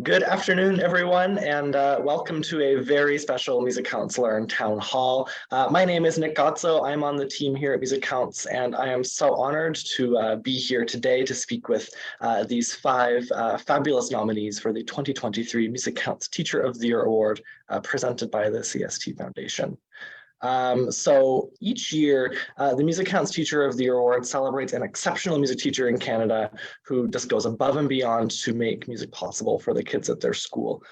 Good afternoon, everyone, and welcome to a very special MusiCounts Learn Town Hall. My name is Nick Gotzo. I'm on the team here at MusiCounts, and I am so honored to be here today to speak with these five fabulous nominees for the 2023 MusiCounts Teacher of the Year Award presented by the CST Foundation. So each year, the MusiCounts Teacher of the Year Award celebrates an exceptional music teacher in Canada who just goes above and beyond to make music possible for the kids at their school.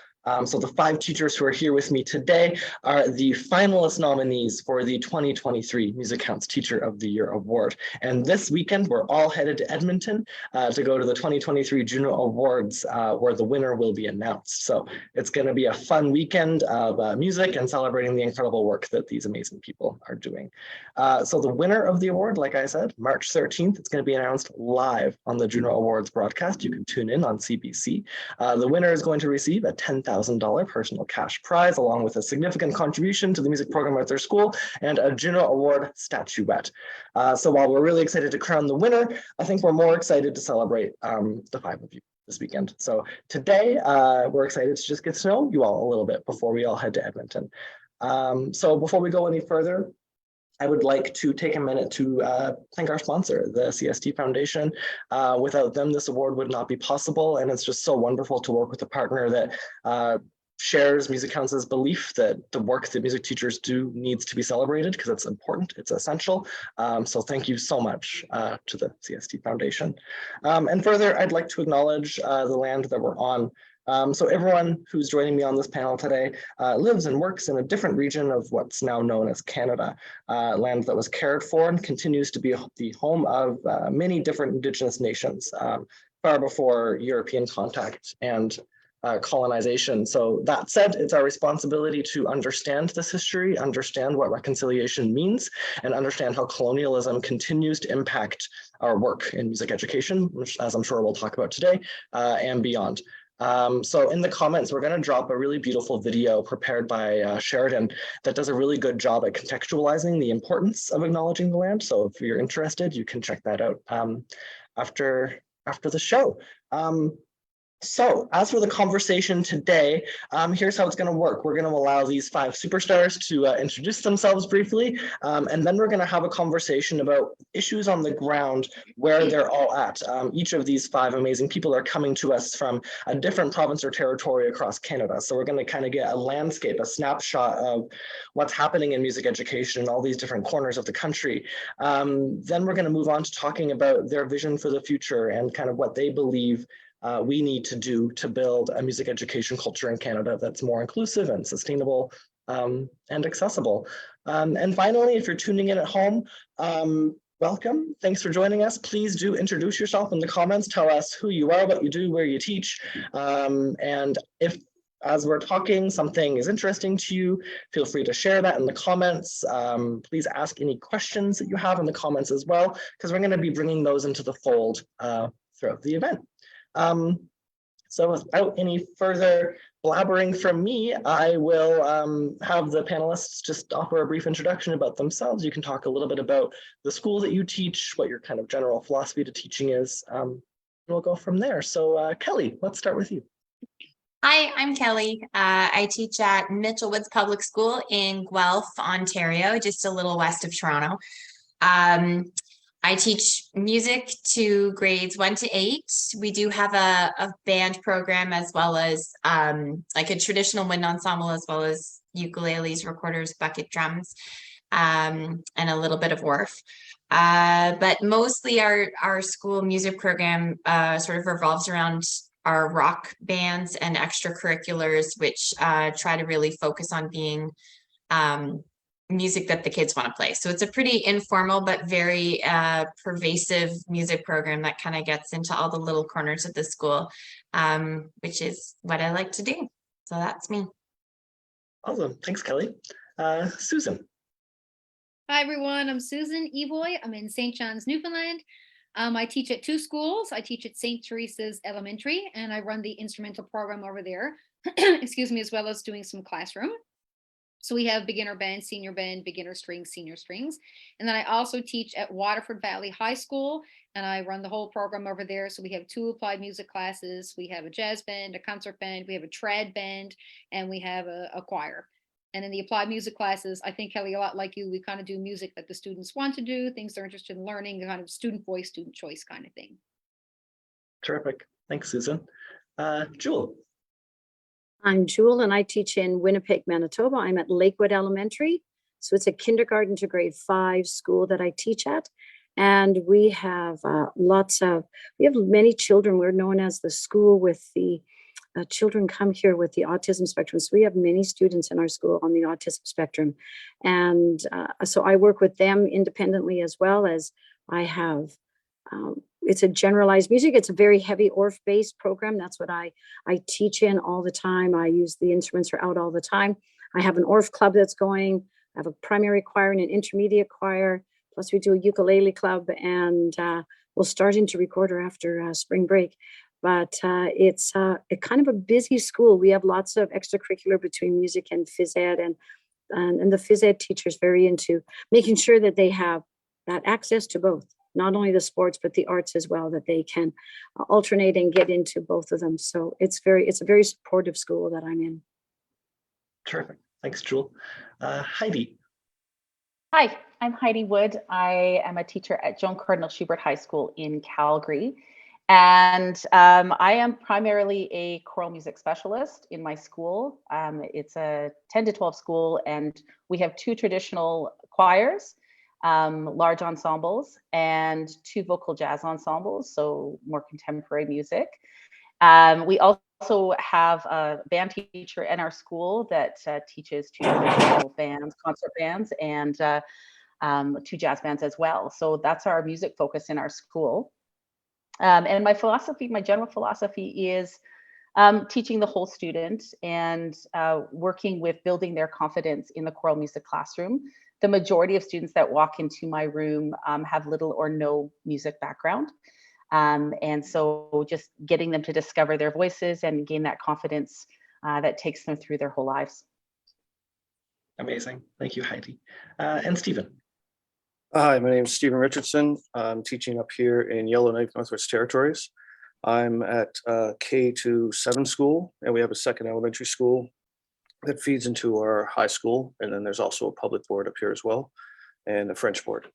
So the five teachers who are here with me today are the finalist nominees for the 2023 MusiCounts Teacher of the Year Award. And this weekend, we're all headed to Edmonton to go to the 2023 Juno Awards, where the winner will be announced. So it's going to be a fun weekend of music and celebrating the incredible work that these amazing people are doing. So the winner of the award, like I said, March 13th, it's going to be announced live on the Juno Awards broadcast. You can tune in on CBC. The winner is going to receive a $10,000 personal cash prize, along with a significant contribution to the music program at their school and a Juno Award statuette. So while we're really excited to crown the winner, I think we're more excited to celebrate the five of you this weekend. So today, we're excited to just get to know you all a little bit before we all head to Edmonton. So before we go any further, I would like to take a minute to thank our sponsor, the CST Foundation. Without them, this award would not be possible, and it's just so wonderful to work with a partner that shares MusiCounts' belief that the work that music teachers do needs to be celebrated because it's important, it's essential. So thank you so much to the CST Foundation. And further, I'd like to acknowledge the land that we're on. So everyone who's joining me on this panel today lives and works in a different region of what's now known as Canada, land that was cared for and continues to be the home of many different Indigenous nations, far before European contact and colonization. So that said, it's our responsibility to understand this history, understand what reconciliation means, and understand how colonialism continues to impact our work in music education, which, as I'm sure we'll talk about today, and beyond. So in the comments, we're going to drop a really beautiful video prepared by Sheridan that does a really good job at contextualizing the importance of acknowledging the land. So if you're interested, you can check that out after the show. So as for the conversation today, here's how it's going to work. We're going to allow these five superstars to introduce themselves briefly, and then we're going to have a conversation about issues on the ground where they're all at. Each of these five amazing people are coming to us from a different province or territory across Canada. So we're going to kind of get a landscape, a snapshot of what's happening in music education in all these different corners of the country. Then we're going to move on to talking about their vision for the future and kind of what they believe we need to do to build a music education culture in Canada that's more inclusive and sustainable and accessible. And finally, if you're tuning in at home, welcome. Thanks for joining us. Please do introduce yourself in the comments. Tell us who you are, what you do, where you teach. And if, as we're talking, something is interesting to you, feel free to share that in the comments. Please ask any questions that you have in the comments as well, because we're going to be bringing those into the fold throughout the event. So without any further blabbering from me, I will have the panelists just offer a brief introduction about themselves. You can talk a little bit about the school that you teach, what your kind of general philosophy to teaching is. We'll go from there. So Kelly, let's start with you. Hi, I'm Kelly. I teach at Mitchell Woods Public School in Guelph, Ontario, just a little west of Toronto. I teach music to grades 1 to 8. We do have a band program as well as like a traditional wind ensemble, as well as ukuleles, recorders, bucket drums, and a little bit of wharf. But mostly our school music program sort of revolves around our rock bands and extracurriculars, which try to really focus on being music that the kids want to play. So it's a pretty informal but very pervasive music program that kind of gets into all the little corners of the school, which is what I like to do. So that's me. Awesome. Thanks, Kelly. Susan. Hi, everyone. I'm Susan Evoy. I'm in St. John's, Newfoundland. I teach at two schools. I teach at St. Teresa's Elementary, and I run the instrumental program over there, excuse me, as well as doing some classroom. So we have beginner band, senior band, beginner strings, senior strings. And then I also teach at Waterford Valley High School, and I run the whole program over there. So we have 2 applied music classes. We have a jazz band, a concert band, we have a trad band, and we have a choir. And in the applied music classes, I think, Kelly, a lot like you, we kind of do music that the students want to do, things they're interested in learning, kind of student voice, student choice kind of thing. Terrific. Thanks, Susan. Jewel. I'm Jewel and I teach in Winnipeg, Manitoba. I'm at Lakewood Elementary. So it's a kindergarten to grade 5 school that I teach at. And we have we have many children. We're known as the school with the children come here with the autism spectrum. So we have many students in our school on the autism spectrum. And so I work with them independently, as well as I have it's a generalized music. It's a very heavy ORF-based program. That's what I teach in all the time. I use the instruments are out all the time. I have an ORF club that's going. I have a primary choir and an intermediate choir. Plus we do a ukulele club, and we'll start into recorder after spring break. But it's a kind of a busy school. We have lots of extracurricular between music and phys ed, and the phys ed teacher's very into making sure that they have that access to both. Not only the sports, but the arts as well, that they can alternate and get into both of them. So it's a very supportive school that I'm in. Terrific. Thanks, Jewel. Heidi. Hi, I'm Heidi Wood. I am a teacher at Joan Cardinal Schubert High School in Calgary. And I am primarily a choral music specialist in my school. It's a 10 to 12 school, and we have 2 traditional choirs, large ensembles, and 2 vocal jazz ensembles, so more contemporary music. We also have a band teacher in our school that teaches 2 traditional bands, concert bands, and 2 jazz bands as well. So that's our music focus in our school. And my general philosophy is teaching the whole student and working with building their confidence in the choral music classroom. The majority of students that walk into my room have little or no music background. And so just getting them to discover their voices and gain that confidence that takes them through their whole lives. Amazing. Thank you, Heidi. And Stephen. Hi, my name is Stephen Richardson. I'm teaching up here in Yellowknife, Northwest Territories. I'm at K-7 school, and we have a second elementary school that feeds into our high school. And then there's also a public board up here as well, and a French board.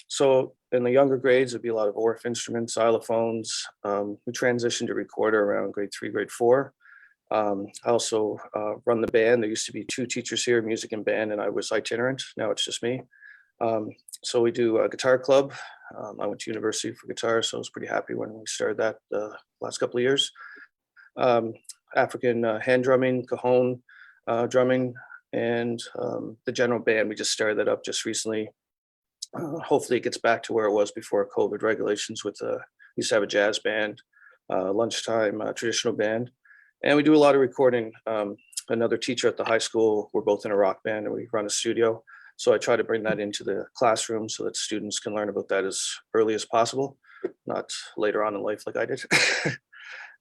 So in the younger grades, it'd be a lot of ORF instruments, xylophones. We transitioned to recorder around grade 3, grade 4. I also run the band. There used to be 2 teachers here, music and band, and I was itinerant. Now it's just me. So we do a guitar club. I went to university for guitar, so I was pretty happy when we started that the last couple of years. African hand drumming, cajon drumming, and the general band. We just started that up just recently. Hopefully it gets back to where it was before COVID regulations with we used to have a jazz band, lunchtime traditional band. And we do a lot of recording. Another teacher at the high school, we're both in a rock band and we run a studio. So I try to bring that into the classroom so that students can learn about that as early as possible, not later on in life like I did.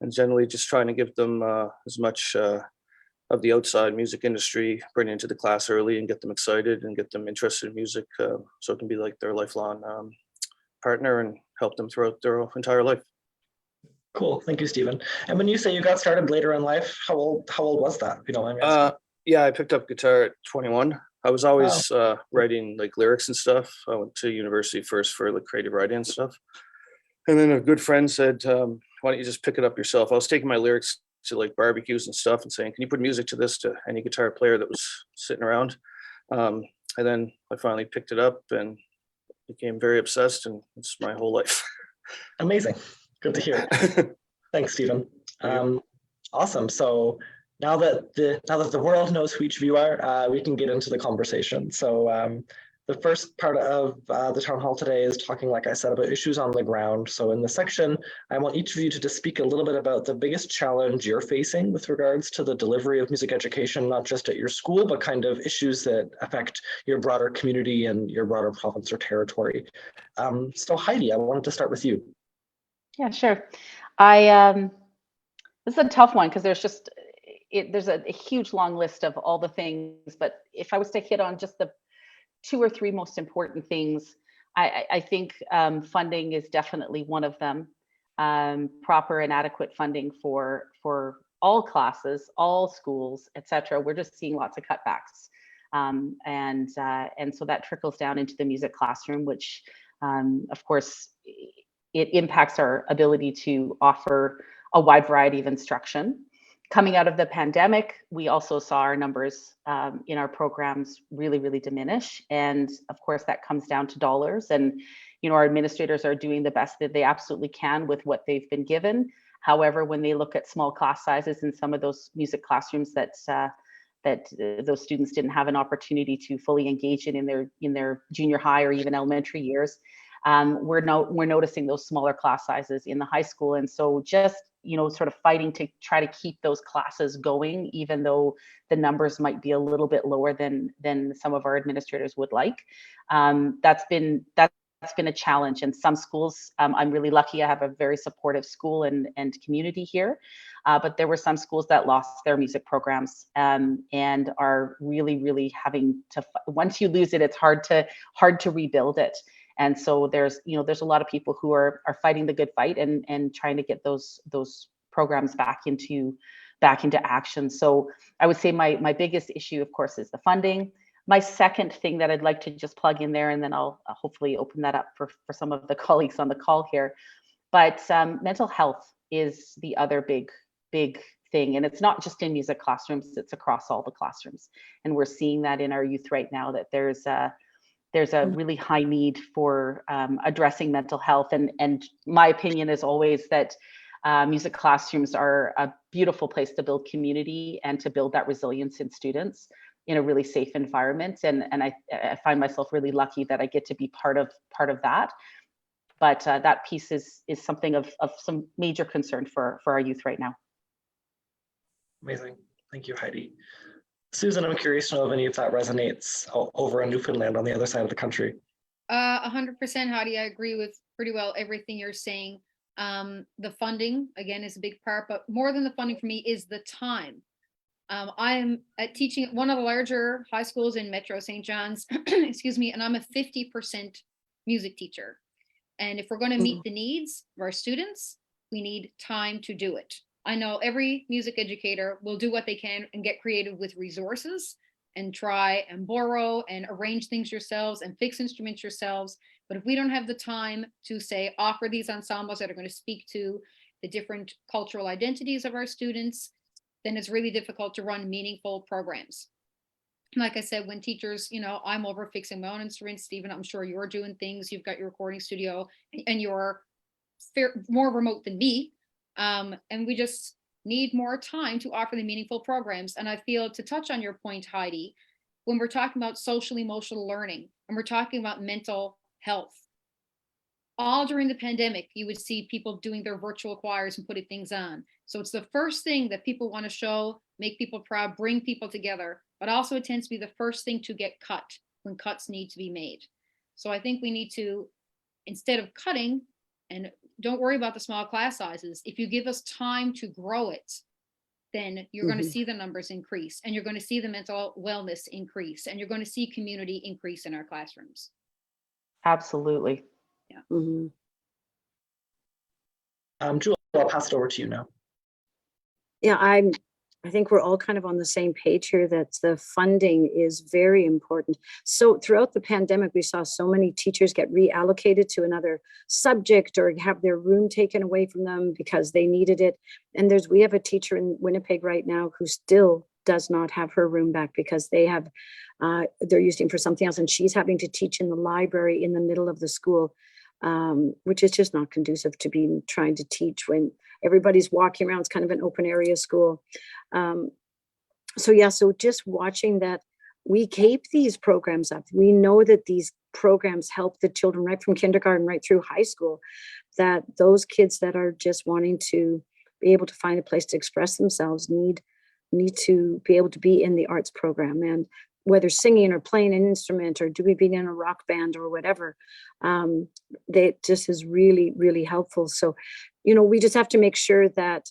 And generally just trying to give them as much of the outside music industry, bring it into the class early and get them excited and get them interested in music so it can be like their lifelong partner and help them throughout their entire life. Cool. Thank you, Stephen. And when you say you got started later in life, how old was that? If you don't mind me asking. Yeah, I picked up guitar at 21. I was always writing like lyrics and stuff. I went to university first for like creative writing and stuff. And then a good friend said, why don't you just pick it up yourself? I was taking my lyrics to like barbecues and stuff and saying, can you put music to this to any guitar player that was sitting around? And then I finally picked it up and became very obsessed, and it's my whole life. Amazing. Good to hear. Thanks, Stephen. Awesome. So now that the world knows who each of you are, we can get into the conversation. So the first part of the town hall today is talking, like I said, about issues on the ground. So in this section, I want each of you to just speak a little bit about the biggest challenge you're facing with regards to the delivery of music education, not just at your school, but kind of issues that affect your broader community and your broader province or territory. So Heidi, I wanted to start with you. Yeah, sure. This is a tough one because there's just, there's a huge long list of all the things, but if I was to hit on just the 2 or 3 most important things, I think funding is definitely one of them. Proper and adequate funding for all classes, all schools, etc. We're just seeing lots of cutbacks, and so that trickles down into the music classroom, which of course it impacts our ability to offer a wide variety of instruction. Coming out of the pandemic, we also saw our numbers in our programs really diminish. And of course, that comes down to dollars. And, our administrators are doing the best that they absolutely can with what they've been given. However, when they look at small class sizes in some of those music classrooms that those students didn't have an opportunity to fully engage in their junior high or even elementary years, we're noticing those smaller class sizes in the high school. And so just sort of fighting to try to keep those classes going, even though the numbers might be a little bit lower than some of our administrators would like. That's been a challenge. And some schools, I'm really lucky. I have a very supportive school and community here, but there were some schools that lost their music programs and are really having to. Once you lose it, it's hard to rebuild it. And so there's a lot of people who are fighting the good fight and trying to get those programs back into action. So I would say my biggest issue, of course, is the funding. My second thing that I'd like to just plug in there, and then I'll hopefully open that up for some of the colleagues on the call here. But mental health is the other big thing. And it's not just in music classrooms, it's across all the classrooms. And we're seeing that in our youth right now, that there's a really high need for addressing mental health. And my opinion is always that music classrooms are a beautiful place to build community and to build that resilience in students in a really safe environment. And I find myself really lucky that I get to be part of that. But that piece is something of some major concern for our youth right now. Amazing. Thank you, Heidi. Susan, I'm curious to know if any of that resonates over in Newfoundland on the other side of the country. 100%, Heidi. I agree with pretty well everything you're saying. The funding, again, is a big part, but more than the funding for me is the time. I'm teaching at one of the larger high schools in Metro St. John's, excuse me, and I'm a 50% music teacher. And if we're going to meet the needs of our students, we need time to do it. I know every music educator will do what they can and get creative with resources and try and borrow and arrange things yourselves and fix instruments yourselves. But if we don't have the time to say, offer these ensembles that are going to speak to the different cultural identities of our students, then it's really difficult to run meaningful programs. Like I said, when teachers, I'm over fixing my own instruments. Stephen, I'm sure you're doing things. You've got your recording studio and you're more remote than me. And we just need more time to offer the meaningful programs. And I feel, to touch on your point, Heidi, when we're talking about social emotional learning and we're talking about mental health, all during the pandemic, you would see people doing their virtual choirs and putting things on. So it's the first thing that people want to show, make people proud, bring people together, but also it tends to be the first thing to get cut when cuts need to be made. So I think we need to, instead of cutting, and don't worry about the small class sizes, if you give us time to grow it, then you're going to see the numbers increase, and you're going to see the mental wellness increase, and you're going to see community increase in our classrooms. Absolutely. Yeah. Jewel, I'll pass it over to you now. Yeah, I think we're all kind of on the same page here that the funding is very important. So throughout the pandemic, we saw so many teachers get reallocated to another subject or have their room taken away from them because they needed it. And we have a teacher in Winnipeg right now who still does not have her room back because they're using for something else, and she's having to teach in the library in the middle of the school, which is just not conducive to being trying to teach when everybody's walking around. It's kind of an open area school. So just watching that, we keep these programs up. We know that these programs help the children right from kindergarten right through high school, that those kids that are just wanting to be able to find a place to express themselves need to be able to be in the arts program. And whether singing or playing an instrument or doing being in a rock band or whatever, that just is really, really helpful. So, we just have to make sure that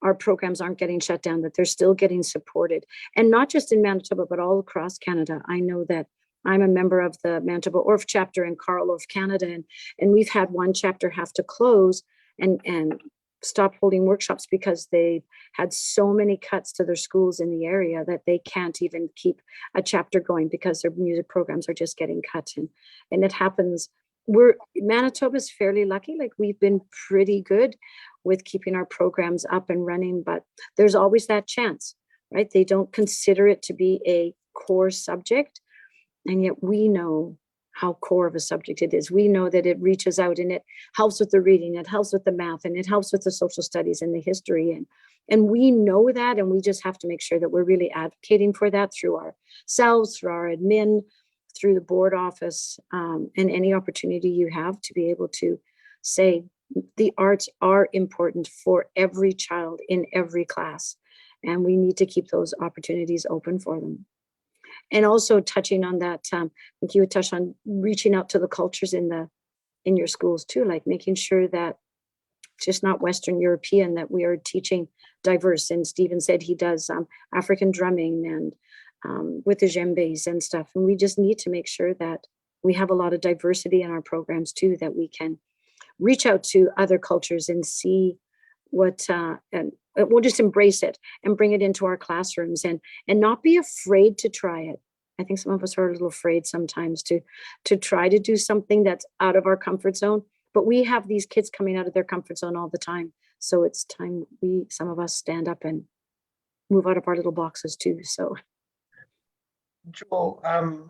our programs aren't getting shut down, that they're still getting supported. And not just in Manitoba, but all across Canada. I know that I'm a member of the Manitoba Orff chapter in Carl Orff, Canada, and we've had one chapter have to close and stop holding workshops because they had so many cuts to their schools in the area that they can't even keep a chapter going because their music programs are just getting cut. And it happens. Manitoba's fairly lucky. Like, we've been pretty good with keeping our programs up and running, but there's always that chance, right? They don't consider it to be a core subject. And yet we know how core of a subject it is. We know that it reaches out and it helps with the reading, it helps with the math, and it helps with the social studies and the history. And we know that, and we just have to make sure that we're really advocating for that through ourselves, through our admin, through the board office, and any opportunity you have to be able to say the arts are important for every child in every class. And we need to keep those opportunities open for them. And also touching on that, I think you would touch on reaching out to the cultures in your schools too, like making sure that it's just not Western European, that we are teaching diverse. And Stephen said he does African drumming and with the djembes and stuff. And we just need to make sure that we have a lot of diversity in our programs too, that we can reach out to other cultures and see what, and we'll just embrace it and bring it into our classrooms and not be afraid to try it. I think some of us are a little afraid sometimes to try to do something that's out of our comfort zone, but we have these kids coming out of their comfort zone all the time. So it's time some of us stand up and move out of our little boxes too. So. Jewel,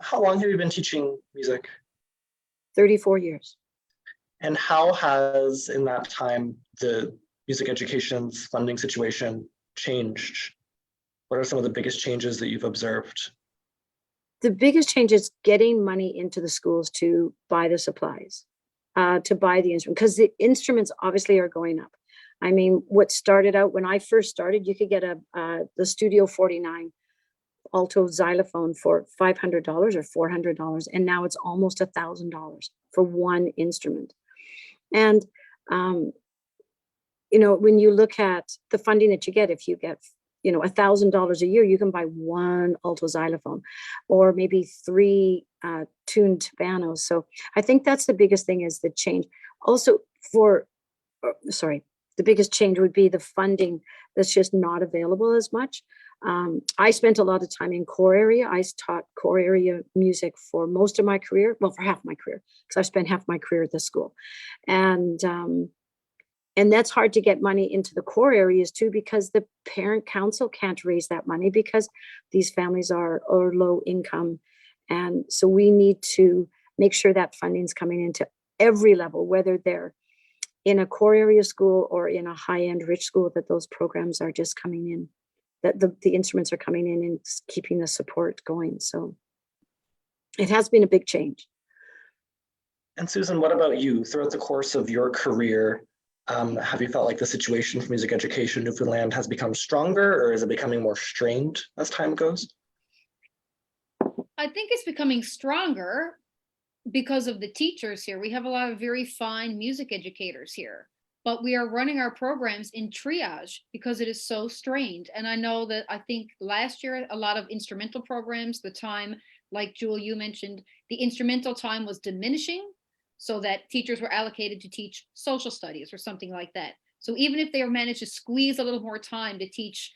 how long have you been teaching music? 34 years. And how has, in that time, the music education's funding situation changed? What are some of the biggest changes that you've observed? The biggest change is getting money into the schools to buy the supplies, to buy the instrument, because the instruments obviously are going up. I mean, what started out when I first started, you could get the Studio 49 alto xylophone for $500 or $400, and now it's almost $1,000 for one instrument. And you know, when you look at the funding that you get, if you get, you know, $1,000 a year, you can buy one alto xylophone or maybe 3 tuned pianos. So I think that's the biggest thing, is the change. Also the biggest change would be the funding that's just not available as much. I spent a lot of time in core area. I taught core area music for most of my career, well, for half my career, because I've spent half my career at the school. And that's hard to get money into the core areas too, because the parent council can't raise that money because these families are low income. And so we need to make sure that funding's coming into every level, whether they're in a core area school or in a high-end rich school, that those programs are just coming in, that the instruments are coming in and keeping the support going. So it has been a big change. And Susan, what about you? Throughout the course of your career, have you felt like the situation for music education in Newfoundland has become stronger, or is it becoming more strained as time goes? I think it's becoming stronger because of the teachers here. We have a lot of very fine music educators here, but we are running our programs in triage because it is so strained. And I know that, I think last year, a lot of instrumental programs, the time, like Jewel, you mentioned, the instrumental time was diminishing, so that teachers were allocated to teach social studies or something like that. So even if they managed to squeeze a little more time to teach,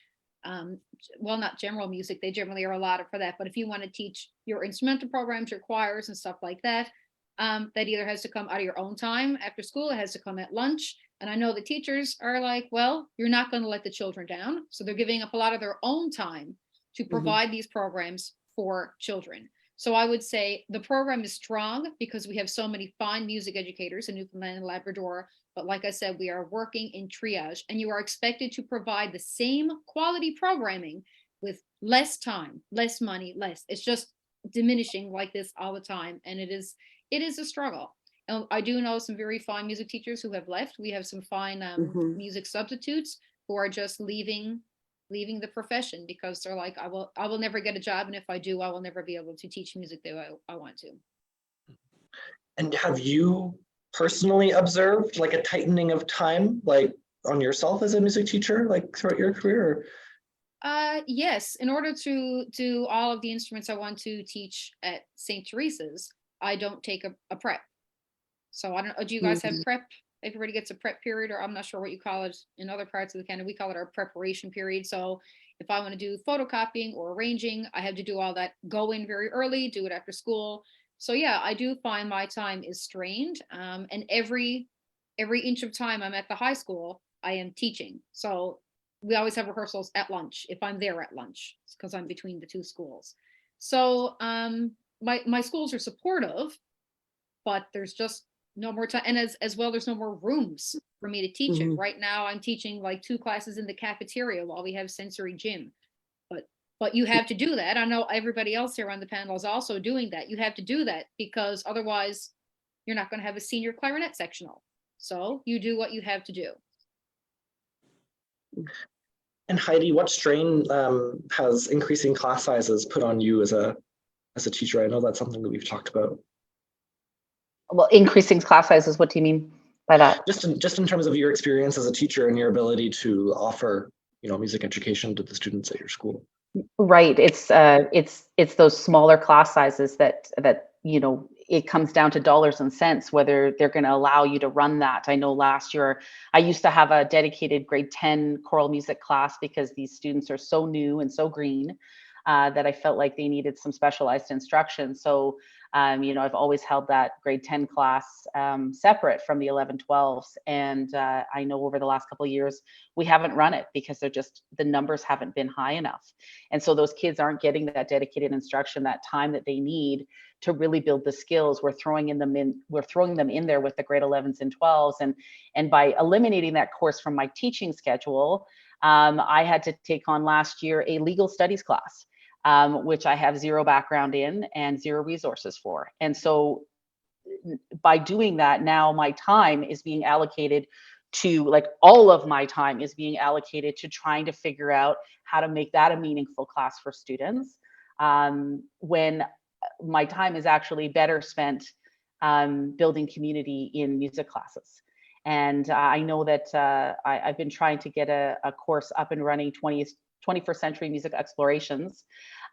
well, not general music, they generally are allotted for that, but if you want to teach your instrumental programs, your choirs and stuff like that, that either has to come out of your own time after school, it has to come at lunch. And I know the teachers are like, well, you're not going to let the children down. So they're giving up a lot of their own time to provide these programs for children. So I would say the program is strong because we have so many fine music educators in Newfoundland and Labrador. But like I said, we are working in triage, and you are expected to provide the same quality programming with less time, less money, less. It's just diminishing like this all the time. And it is a struggle. And I do know some very fine music teachers who have left. We have some fine music substitutes who are just leaving the profession because they're like, I will never get a job, and if I do, I will never be able to teach music that I want to. And have you personally observed like a tightening of time? Like on yourself as a music teacher, like throughout your career? Yes, in order to do all of the instruments I want to teach at St. Teresa's, I don't take a prep. So I don't, do you guys have Mhm. prep? Everybody gets a prep period, or I'm not sure what you call it in other parts of the Canada. We call it our preparation period. So if I want to do photocopying or arranging, I have to do all that, go in very early, do it after school. So yeah, I do find my time is strained. And every inch of time I'm at the high school, I am teaching. So we always have rehearsals at lunch if I'm there at lunch, because I'm between the two schools. So my schools are supportive, but there's just no more time. And as well, there's no more rooms for me to teach in. Mhm. Right now, I'm teaching like 2 classes in the cafeteria while we have sensory gym. But you have to do that. I know everybody else here on the panel is also doing that. You have to do that because otherwise you're not going to have a senior clarinet sectional. So you do what you have to do. And Heidi, what strain has increasing class sizes put on you as a teacher? I know that's something that we've talked about. Well, increasing class sizes, what do you mean by that? Just in terms of your experience as a teacher and your ability to offer, music education to the students at your school. Right. It's those smaller class sizes that it comes down to dollars and cents whether they're going to allow you to run that. I know last year I used to have a dedicated grade 10 choral music class because these students are so new and so green that I felt like they needed some specialized instruction. So I've always held that grade 10 class separate from the 11, 12s. And I know over the last couple of years, we haven't run it because the numbers haven't been high enough. And so those kids aren't getting that dedicated instruction, that time that they need to really build the skills. We're throwing them in there with the grade 11s and 12s. And by eliminating that course from my teaching schedule, I had to take on last year a legal studies class. Which I have zero background in and zero resources for. And so by doing that, now my time is being allocated to, like, all of my time is being allocated to trying to figure out how to make that a meaningful class for students, when my time is actually better spent building community in music classes. And I know that I've been trying to get a course up and running, 21st century music explorations,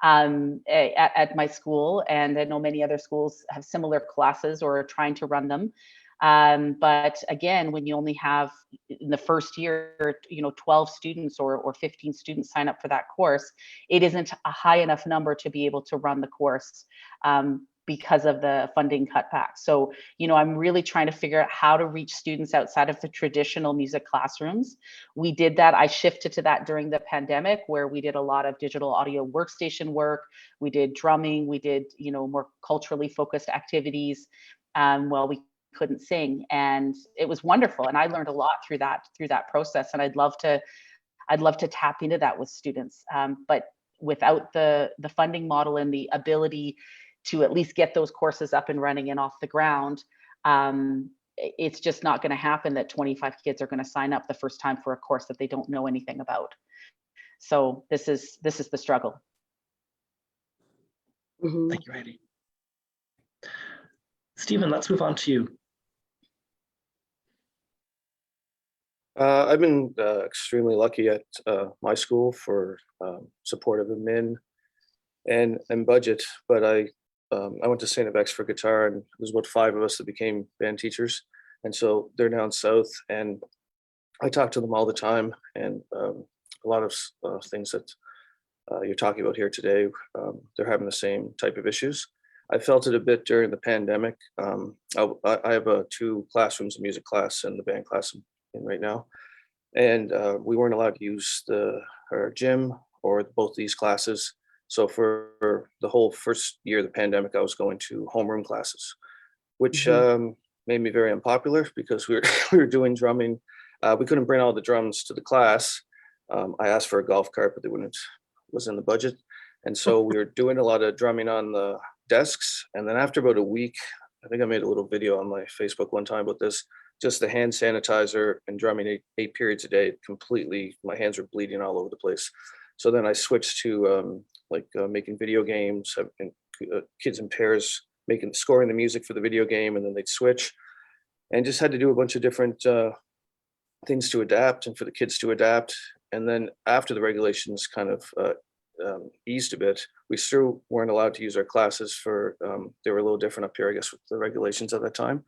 at my school. And I know many other schools have similar classes or are trying to run them. But again, when you only have in the first year, 12 students or 15 students sign up for that course, it isn't a high enough number to be able to run the course. Because of the funding cutback. So, I'm really trying to figure out how to reach students outside of the traditional music classrooms. We did that. I shifted to that during the pandemic, where we did a lot of digital audio workstation work. We did drumming. We did, more culturally focused activities. While we couldn't sing, and it was wonderful. And I learned a lot through that process. And I'd love to tap into that with students. But without the funding model and the ability to at least get those courses up and running and off the ground, it's just not going to happen that 25 kids are going to sign up the first time for a course that they don't know anything about. So this is the struggle. Mhm. Thank you, Heidi. Stephen, let's move on to you. I've been extremely lucky at my school for supportive admin and budget, but I went to St. FX for guitar, and there's about 5 of us that became band teachers, and so they're down south, and I talk to them all the time, and a lot of things that you're talking about here today, they're having the same type of issues. I felt it a bit during the pandemic. I have 2 classrooms, a music class and the band class I'm in right now, and we weren't allowed to use our gym or both these classes. So for the whole first year of the pandemic, I was going to homeroom classes, which made me very unpopular because we were we were doing drumming. We couldn't bring all the drums to the class. I asked for a golf cart, but they wouldn't. Was in the budget, and so we were doing a lot of drumming on the desks. And then after about a week, I think I made a little video on my Facebook one time about this. Just the hand sanitizer and drumming 8 periods a day, completely, my hands were bleeding all over the place. So then I switched to making video games, having kids in pairs, scoring the music for the video game, and then they'd switch, and just had to do a bunch of different things to adapt and for the kids to adapt. And then after the regulations kind of eased a bit, we still weren't allowed to use our classes for, they were a little different up here, I guess, with the regulations at that time.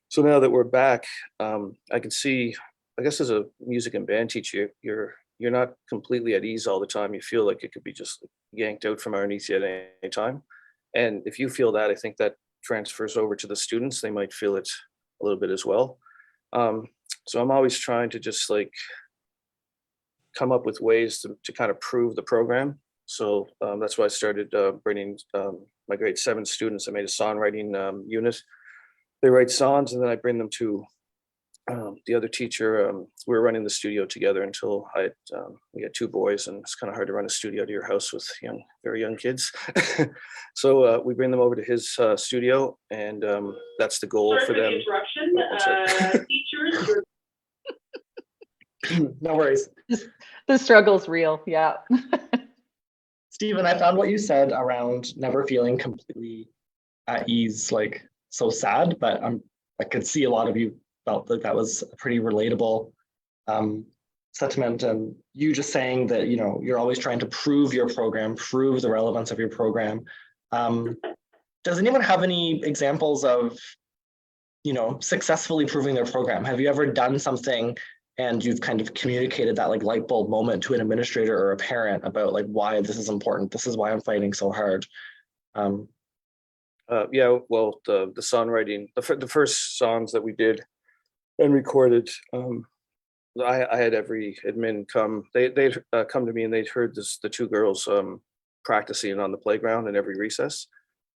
So now that we're back, I can see, I guess as a music and band teacher, you're not completely at ease all the time. You feel like it could be just yanked out from underneath you at any time. And if you feel that, I think that transfers over to the students. They might feel it a little bit as well. So I'm always trying to just like come up with ways to kind of prove the program. So that's why I started bringing my grade 7 students. I made a songwriting unit. They write songs and then I bring them to the other teacher. We were running the studio together until we had 2 boys, and it's kind of hard to run a studio out of your house with very young kids. So we bring them over to his studio, and that's the goal for them. Teachers. No worries. The struggle's real. Yeah. Stephen, I found what you said around never feeling completely at ease, like so sad, but I could see a lot of you felt that that was a pretty relatable sentiment. And you just saying that, you're always trying to prove your program, prove the relevance of your program. Does anyone have any examples of, successfully proving their program? Have you ever done something and you've kind of communicated that like light bulb moment to an administrator or a parent about like why this is important? This is why I'm fighting so hard. Yeah, well, the songwriting, the first songs that we did and recorded, I had every admin come. They'd come to me and they'd heard the 2 girls practicing on the playground in every recess,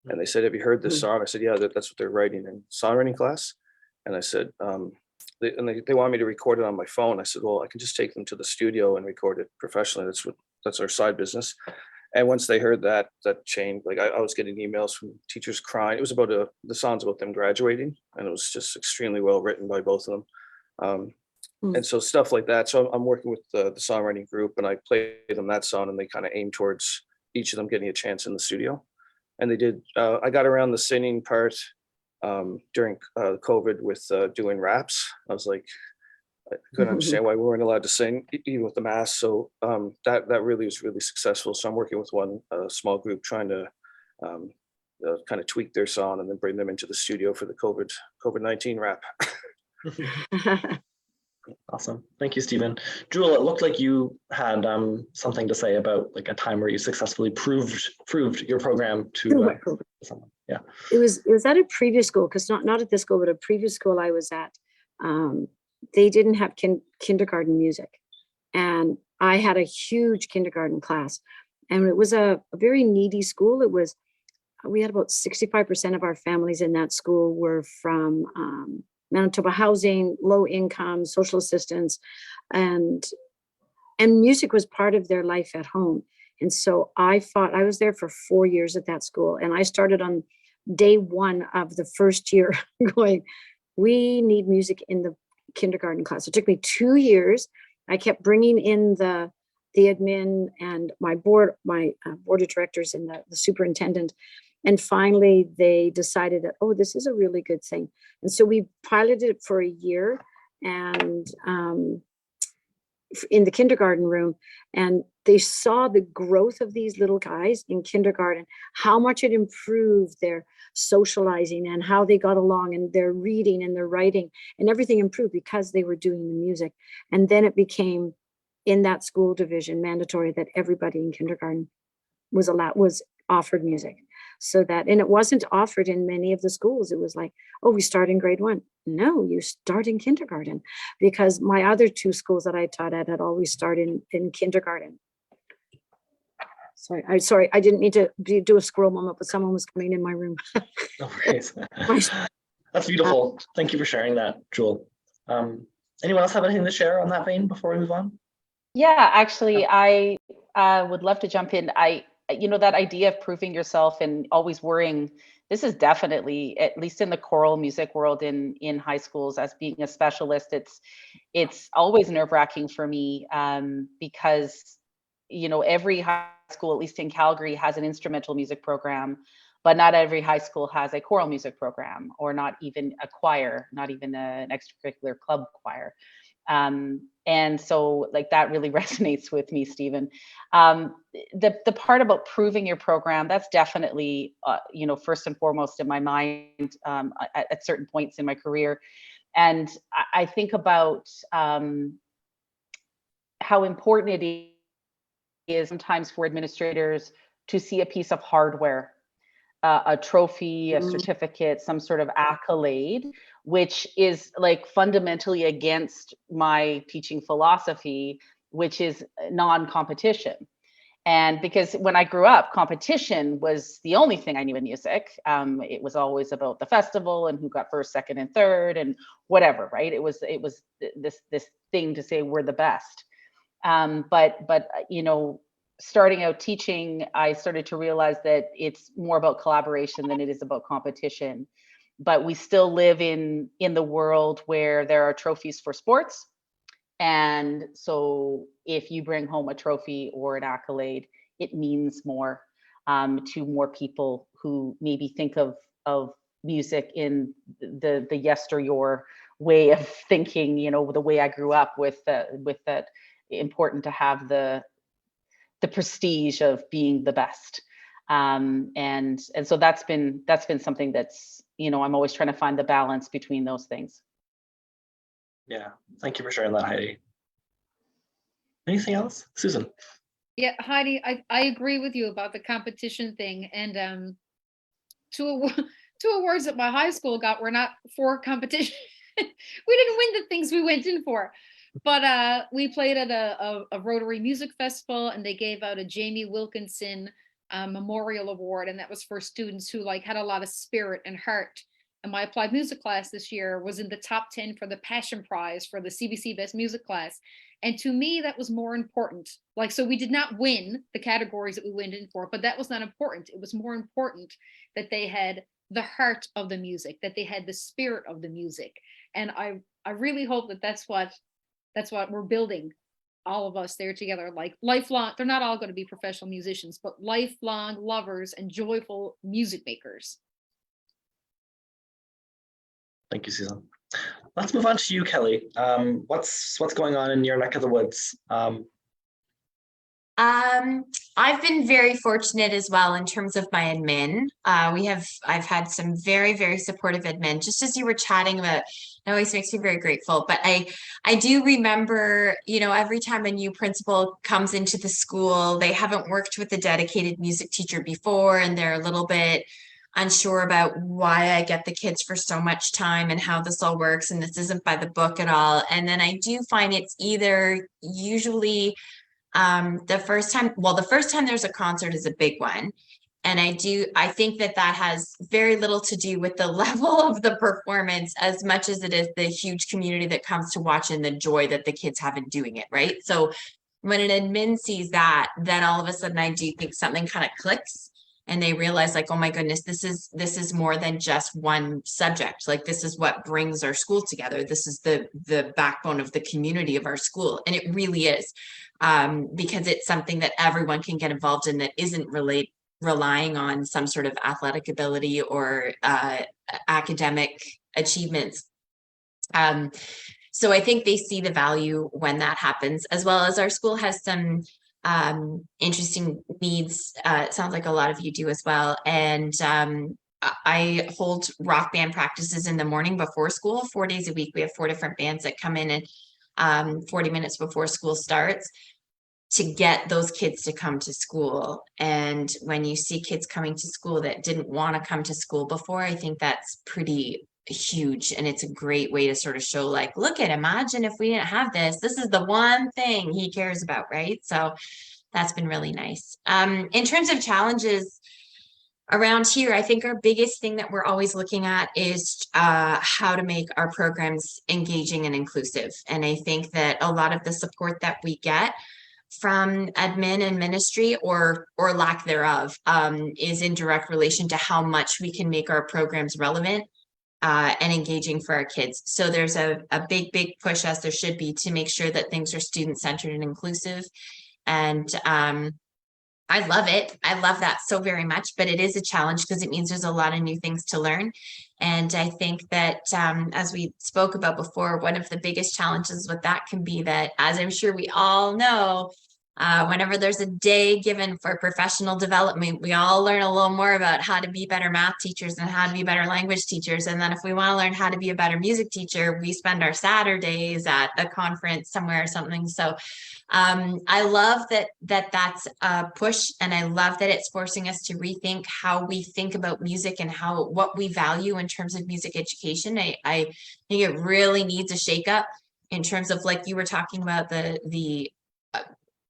and they said, "Have you heard this song?" I said, "Yeah, that's what they're writing in songwriting class." And I said, they want me to record it on my phone. I said, "Well, I can just take them to the studio and record it professionally. That's our side business." And once they heard that changed. Like I was getting emails from teachers crying. It was about the songs about them graduating, and it was just extremely well written by both of them. And so stuff like that. So I'm working with the songwriting group, and I play them that song, and they kind of aim towards each of them getting a chance in the studio. And they did. I got around the singing part during COVID with doing raps. I was like, I couldn't understand why we weren't allowed to sing, even with the mask. So that really was really successful. So I'm working with one small group trying to kind of tweak their song and then bring them into the studio for the COVID-19 rap. Awesome. Thank you, Stephen. Jewel, it looked like you had something to say about like a time where you successfully proved your program to someone. Yeah. It was at a previous school, because not at this school, but a previous school I was at. They didn't have kindergarten music, and I had a huge kindergarten class, and it was a very needy school. We had about 65% of our families in that school were from Manitoba housing, low income, social assistance, and music was part of their life at home. And so I was there for 4 years at that school, and I started on day 1 of the first year going, we need music in the kindergarten class. It took me 2 years. I kept bringing in the admin and my board of directors and the superintendent. And finally they decided that, oh, this is a really good thing. And so we piloted it for a year, and in the kindergarten room, and they saw the growth of these little guys in kindergarten, how much it improved their socializing and how they got along, and their reading and their writing, and everything improved because they were doing the music. And then it became, in that school division, mandatory that everybody in kindergarten was offered music. So that, and it wasn't offered in many of the schools. It was like, oh, we start in grade 1. No, you start in kindergarten, because my other 2 schools that I taught at had always started in kindergarten. Sorry, I didn't mean to do a squirrel moment, but someone was coming in my room. No worries. That's beautiful. Thank you for sharing that, Jewel. Anyone else have anything to share on that vein before we move on? Yeah, actually, I would love to jump in. That idea of proving yourself and always worrying, this is definitely, at least in the choral music world in high schools, as being a specialist, it's always nerve-wracking for me, because every high school, at least in Calgary, has an instrumental music program, but not every high school has a choral music program, or not even a choir, not even an extracurricular club choir. And so like that really resonates with me, Stephen. The part about proving your program, that's definitely, first and foremost in my mind at certain points in my career. And I think about how important it is sometimes for administrators to see a piece of hardware, a trophy, a certificate, some sort of accolade, which is like fundamentally against my teaching philosophy, which is non-competition. And because when I grew up, competition was the only thing I knew in music. It was always about the festival and who got first, second, and third, and whatever, right? It was this thing to say we're the best. But starting out teaching, I started to realize that it's more about collaboration than it is about competition. But we still live in the world where there are trophies for sports. And so if you bring home a trophy or an accolade, it means more to more people who maybe think of music in the yesteryear way of thinking, the way I grew up with that important to have the prestige of being the best. And so that's been something that's, I'm always trying to find the balance between those things. Yeah, thank you for sharing that, Heidi. Anything else? Susan? Yeah, Heidi, I agree with you about the competition thing. And two awards that my high school got were not for competition. We didn't win the things we went in for. But we played at a Rotary Music Festival, and they gave out a Jamie Wilkinson Memorial Award, and that was for students who had a lot of spirit and heart. And my applied music class this year was in the top 10 for the Passion Prize for the CBC Best Music class. And to me, that was more important. So we did not win the categories that we went in for, but that was not important. It was more important that they had the heart of the music, that they had the spirit of the music. And I really hope that that's what we're building, all of us there together, lifelong. They're not all going to be professional musicians, but lifelong lovers and joyful music makers. Thank you, Susan. Let's move on to you, Kelly. What's going on in your neck of the woods? I've been very fortunate as well in terms of my admin. I've had some very, very supportive admin, just as you were chatting about. It always makes me very grateful. But I do remember, every time a new principal comes into the school, they haven't worked with a dedicated music teacher before, and they're a little bit unsure about why I get the kids for so much time and how this all works, and this isn't by the book at all. And then I do find it's either usually the first time there's a concert is a big one. And I think that has very little to do with the level of the performance as much as it is the huge community that comes to watch and the joy that the kids have in doing it, right? So when an admin sees that, then all of a sudden I do think something kind of clicks and they realize oh my goodness, this is more than just one subject. This is what brings our school together. This is the backbone of the community of our school. And it really is. Because it's something that everyone can get involved in that isn't relying on some sort of athletic ability or academic achievements. So I think they see the value when that happens, as well as our school has some interesting needs. It sounds like a lot of you do as well. And I hold rock band practices in the morning before school, 4 days a week. We have 4 different bands that come in and 40 minutes before school starts to get those kids to come to school. And when you see kids coming to school that didn't want to come to school before, I think that's pretty huge. And it's a great way to sort of show look imagine if we didn't have this is the one thing he cares about, right? So that's been really nice. In terms of challenges around here, I think our biggest thing that we're always looking at is how to make our programs engaging and inclusive. And I think that a lot of the support that we get from admin and ministry or lack thereof is in direct relation to how much we can make our programs relevant and engaging for our kids. So there's a big push, as there should be, to make sure that things are student-centered and inclusive. And I love it. I love that so very much, but it is a challenge because it means there's a lot of new things to learn. And I think that, as we spoke about before, one of the biggest challenges with that can be that, as I'm sure we all know, whenever there's a day given for professional development, we all learn a little more about how to be better math teachers and how to be better language teachers. And then if we want to learn how to be a better music teacher, we spend our Saturdays at a conference somewhere or something. So I love that's a push, and I love that it's forcing us to rethink how we think about music and what we value in terms of music education. I think it really needs a shakeup in terms of, like you were talking about, the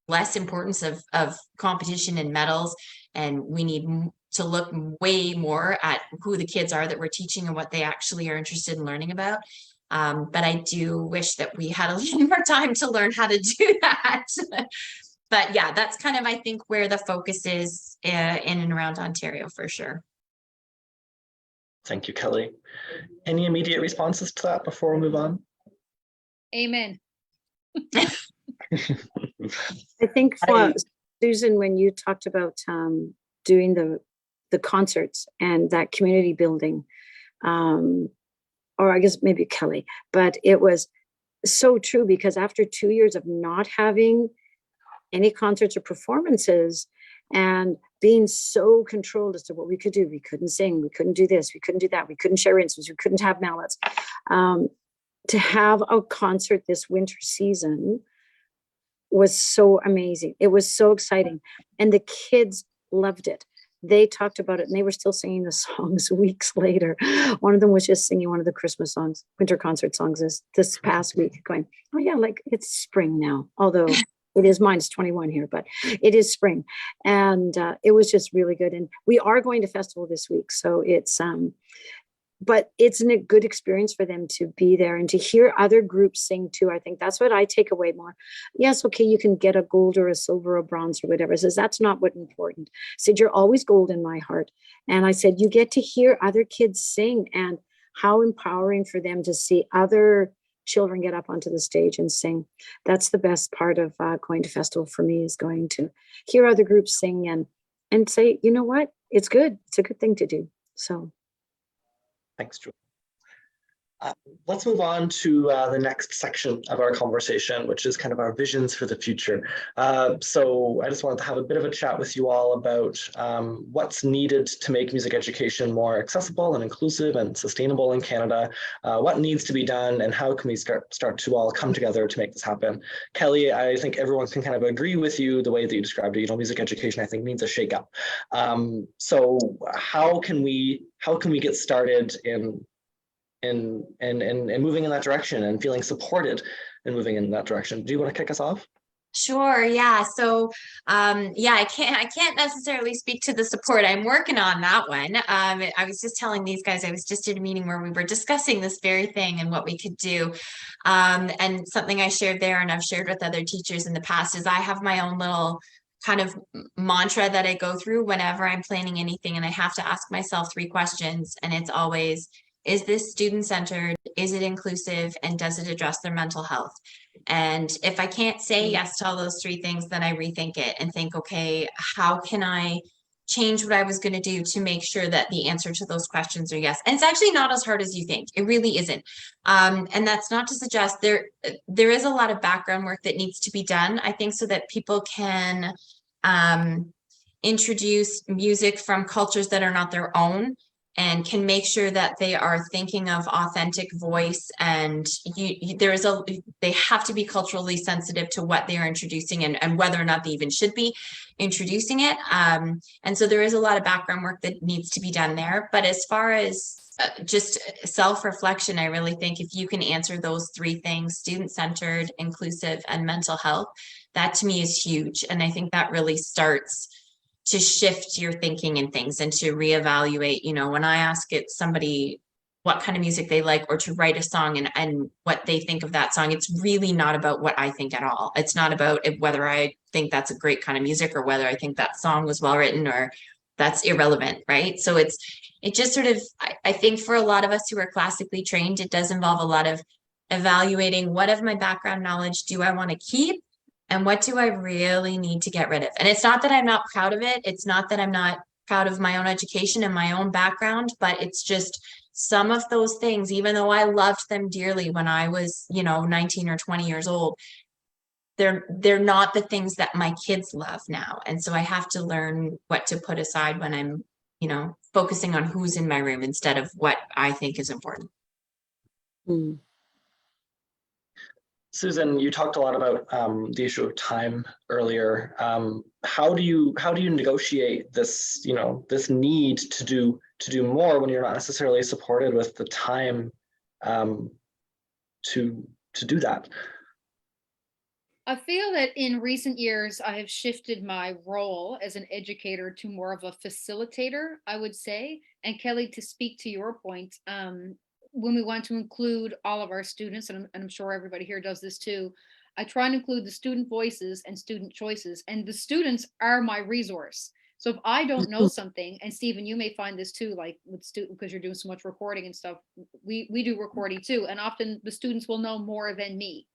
less importance of competition and medals, and we need to look way more at who the kids are that we're teaching and what they actually are interested in learning about. But I do wish that we had a little more time to learn how to do that. But yeah, that's kind of, I think, where the focus is in and around Ontario for sure. Thank you, Kelly. Any immediate responses to that before we move on? Amen. I think for Susan, when you talked about doing the concerts and that community building, or I guess maybe Kelly, but it was so true, because after 2 years of not having any concerts or performances and being so controlled as to what we could do, we couldn't sing, we couldn't do this, we couldn't do that, we couldn't share instruments, we couldn't have mallets. To have a concert this winter season was so amazing. It was so exciting. And the kids loved it. They talked about it and they were still singing the songs weeks later. One of them was just singing one of the Christmas songs, winter concert songs, this past week, going, oh yeah, like it's spring now. Although it is -21 here, but it is spring. And it was just really good. And we are going to festival this week. So it's, but it's a good experience for them to be there and to hear other groups sing too. I think that's what I take away more. Yes, okay, you can get a gold or a silver or bronze or whatever. I says, that's not what's important. I said, you're always gold in my heart. And I said, you get to hear other kids sing, and how empowering for them to see other children get up onto the stage and sing. That's the best part of going to festival for me, is going to hear other groups sing and say, you know what, it's good. It's a good thing to do. So. Thanks, Julie. Let's move on to the next section of our conversation, which is kind of our visions for the future. So I just wanted to have a bit of a chat with you all about what's needed to make music education more accessible and inclusive and sustainable in Canada, what needs to be done, and how can we start to all come together to make this happen. Kelly, I think everyone can kind of agree with you the way that you described it. You know, music education, I think, needs a shakeup. So how can we get started in moving in that direction and feeling supported and moving in that direction? Do you want to kick us off? Sure. Yeah. So, yeah, I can't necessarily speak to the support. I'm working on that one. I was just telling these guys, I was just in a meeting where we were discussing this very thing and what we could do. And something I shared there, and I've shared with other teachers in the past, is I have my own little kind of mantra that I go through whenever I'm planning anything. And I have to ask myself 3 questions. And it's always, is this student-centered? Is it inclusive? And does it address their mental health? And if I can't say yes to all those 3 things, then I rethink it and think, okay, how can I change what I was going to do to make sure that the answer to those questions are yes? And it's actually not as hard as you think. It really isn't. And that's not to suggest there is a lot of background work that needs to be done, I think, so that people can introduce music from cultures that are not their own, and can make sure that they are thinking of authentic voice, and they have to be culturally sensitive to what they are introducing, and whether or not they even should be introducing it. And so there is a lot of background work that needs to be done there. But as far as just self-reflection, I really think if you can answer those 3 things, student-centered, inclusive, and mental health, that to me is huge. And I think that really starts to shift your thinking and things, and to reevaluate, you know, when I ask somebody what kind of music they like, or to write a song and what they think of that song, it's really not about what I think at all. It's not about whether I think that's a great kind of music, or whether I think that song was well written, or that's irrelevant, right? So it just sort of, I think for a lot of us who are classically trained, it does involve a lot of evaluating, what of my background knowledge do I want to keep? And what do I really need to get rid of? And it's not that I'm not proud of it. It's not that I'm not proud of my own education and my own background, but it's just some of those things, even though I loved them dearly when I was, 19 or 20 years old, they're not the things that my kids love now. And so I have to learn what to put aside when I'm, focusing on who's in my room instead of what I think is important. Mm. Susan, you talked a lot about the issue of time earlier. How do you negotiate this, this need to do more when you're not necessarily supported with the time to do that? I feel that in recent years, I have shifted my role as an educator to more of a facilitator, I would say. And Kelly, to speak to your point, when we want to include all of our students, and I'm sure everybody here does this too, I try and include the student voices and student choices, and the students are my resource. So if I don't know something, and Stephen, you may find this too, like with student, because you're doing so much recording and stuff, we do recording too, and often the students will know more than me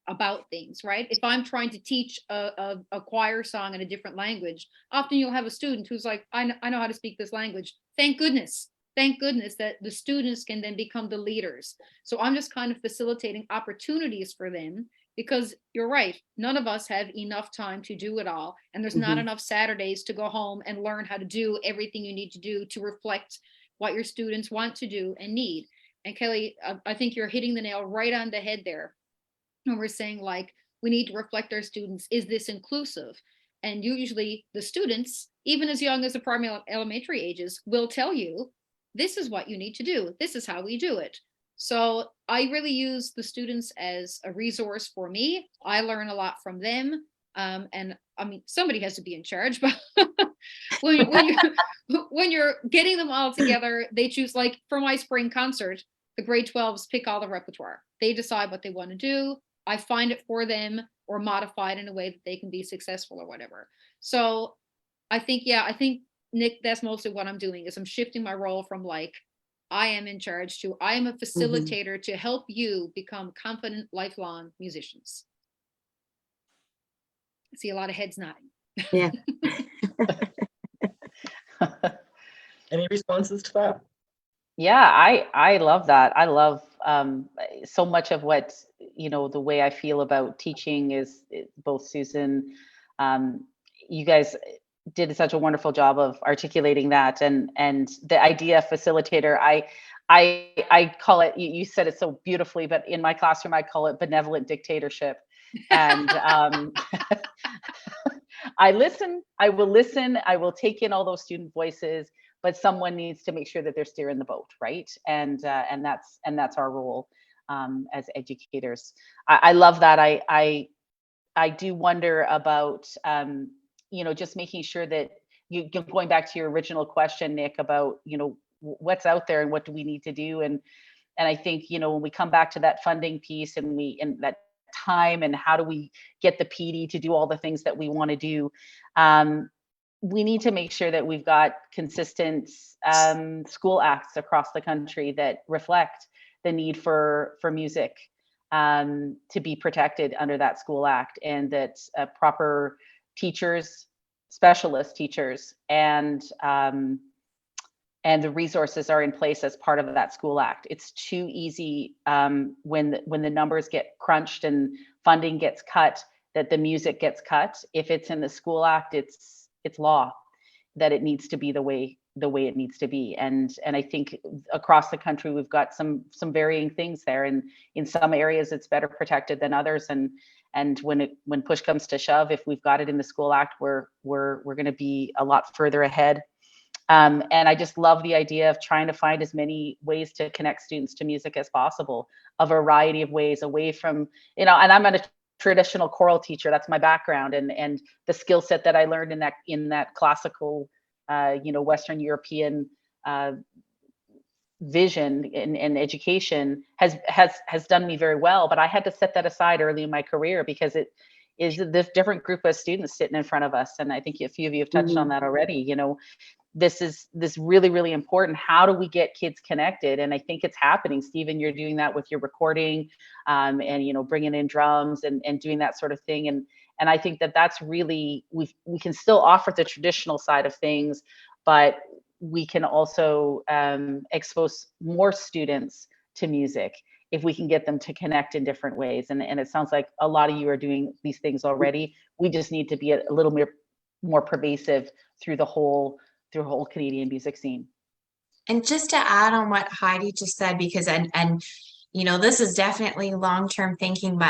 about things, right? If I'm trying to teach a choir song in a different language, often you'll have a student who's like, I know how to speak this language. Thank goodness that the students can then become the leaders. So I'm just kind of facilitating opportunities for them, because you're right, none of us have enough time to do it all. And there's not enough Saturdays to go home and learn how to do everything you need to do to reflect what your students want to do and need. And Kelly, I think you're hitting the nail right on the head there. And we're saying, like, we need to reflect our students. Is this inclusive? And usually the students, even as young as the primary elementary ages, will tell you, this is what you need to do. This is how we do it. So I really use the students as a resource for me. I learn a lot from them. And I mean, somebody has to be in charge, but when you're getting them all together, they choose, like for my spring concert, the grade 12s pick all the repertoire. They decide what they want to do. I find it for them or modify it in a way that they can be successful or whatever. So I think Nick, that's mostly what I'm doing, is I'm shifting my role from like, I am in charge to I am a facilitator to help you become confident, lifelong musicians. I see a lot of heads nodding. Yeah. Any responses to that? Yeah, I love that. I love so much of what, the way I feel about teaching is both Susan, you guys did such a wonderful job of articulating that, and the idea of facilitator. I call it, you said it so beautifully, but in my classroom, I call it benevolent dictatorship. And I will listen, I will take in all those student voices, but someone needs to make sure that they're steering the boat, right? And that's our role as educators. I love that. I do wonder about just making sure that going back to your original question, Nick, about what's out there and what do we need to do, and I think when we come back to that funding piece and that time and how do we get the PD to do all the things that we want to do. We need to make sure that we've got consistent school acts across the country that reflect the need for music to be protected under that school act, and that proper teachers, specialist teachers, and the resources are in place as part of that school act. It's too easy when the numbers get crunched and funding gets cut, that the music gets cut. If it's in the school act, it's law that it needs to be the way it needs to be. And I think across the country we've got some varying things there, and in some areas it's better protected than others. And when push comes to shove, if we've got it in the school act, we're going to be a lot further ahead. And I just love the idea of trying to find as many ways to connect students to music as possible, a variety of ways, away from, and I'm a traditional choral teacher. That's my background, and the skill set that I learned in that classical, Western European vision and education has done me very well. But I had to set that aside early in my career, because it is this different group of students sitting in front of us. And I think a few of you have touched on that already. This is really, really important. How do we get kids connected? And I think it's happening. Stephen, you're doing that with your recording, and bringing in drums and doing that sort of thing. And I think that that's really, we can still offer the traditional side of things, but we can also expose more students to music if we can get them to connect in different ways. And it sounds like a lot of you are doing these things already. We just need to be a little more pervasive through the whole Canadian music scene. And just to add on what Heidi just said, because and you know, this is definitely long-term thinking, but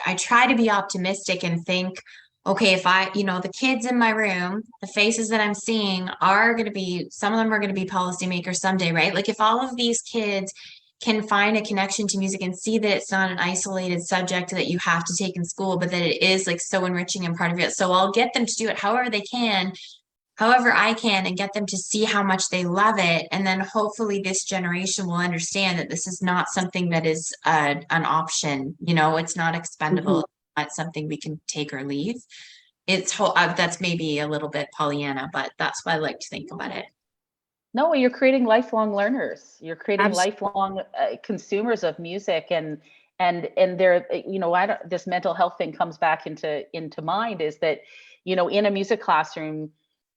I try to be optimistic and think, okay, if the kids in my room, the faces that I'm seeing are going to be, some of them are going to be policymakers someday, right? Like if all of these kids can find a connection to music and see that it's not an isolated subject that you have to take in school, but that it is like so enriching and part of it. So I'll get them to do it however they can, however I can, and get them to see how much they love it. And then hopefully this generation will understand that this is not something that is an option. It's not expendable. It's not something we can take or leave. That's maybe a little bit Pollyanna, but that's what I like to think about it. No, you're creating lifelong learners. You're creating Absolutely. lifelong consumers of music, and there, this mental health thing comes back into mind, is that, in a music classroom,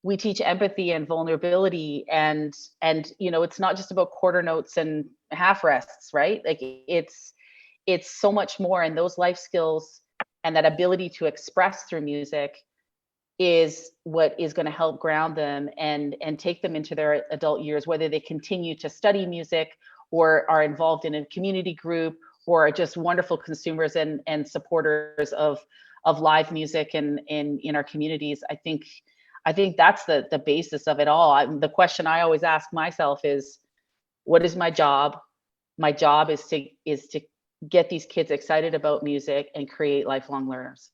we teach empathy and vulnerability, and it's not just about quarter notes and half rests, right? Like it's so much more, and those life skills and that ability to express through music is what is going to help ground them and take them into their adult years, whether they continue to study music or are involved in a community group or are just wonderful consumers and supporters of live music and in our communities. I think that's the basis of it all. The question I always ask myself is, what is my job? My job is to get these kids excited about music and create lifelong learners